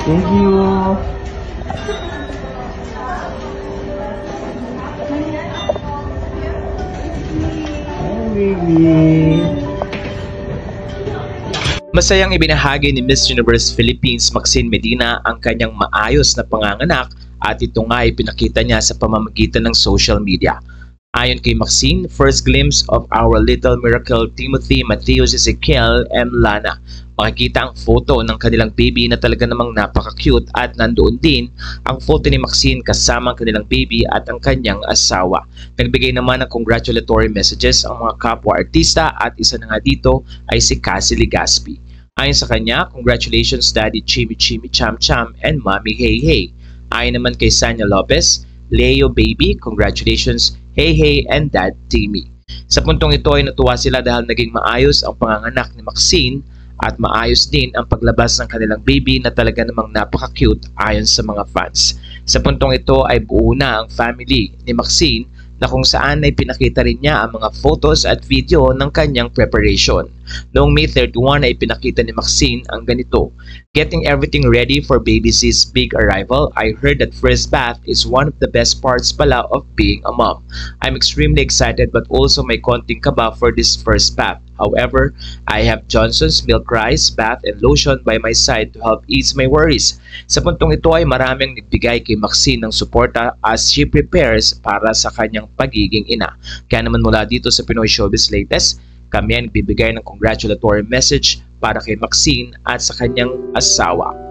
Thank you. Hi, baby. Masayang ibinahagi ni Miss Universe Philippines Maxine Medina ang kanyang maayos na panganganak at ito nga ay pinakita niya sa pamamagitan ng social media. Ayon kay Maxine, first glimpse of our little miracle Timothy Mateus Ezekiel M. Lana. Makikita ang photo ng kanilang baby na talaga namang napaka-cute at nandoon din ang photo ni Maxine kasama ang kanilang baby at ang kanyang asawa. Nagbigay naman ng congratulatory messages ang mga kapwa-artista at isa na nga dito ay si Cassie Legaspi. Ayon sa kanya, congratulations Daddy Chimmy Chimmy Cham Cham and Mommy Hey Hey. Ayon naman kay Sanya Lopez, Leo Baby, congratulations Hey Hey and Dad Timmy. Sa puntong ito ay natuwa sila dahil naging maayos ang panganganak ni Maxine at maayos din ang paglabas ng kanilang baby na talaga namang napaka-cute ayon sa mga fans. Sa puntong ito ay buo na ang family ni Maxine na kung saan ay pinakita rin niya ang mga photos at video ng kanyang preparation. Noong May 31 ay pinakita ni Maxine ang ganito. Getting everything ready for baby C's big arrival, I heard that first bath is one of the best parts pala of being a mom. I'm extremely excited but also may konting kaba for this first bath. However, I have Johnson's Milk Rice, Bath and Lotion by my side to help ease my worries. Sa puntong ito ay maraming nagbigay kay Maxine ng suporta as she prepares para sa kanyang pagiging ina. Kaya naman mula dito sa Pinoy Showbiz Latest, kami ay nagbibigay ng congratulatory message para kay Maxine at sa kanyang asawa.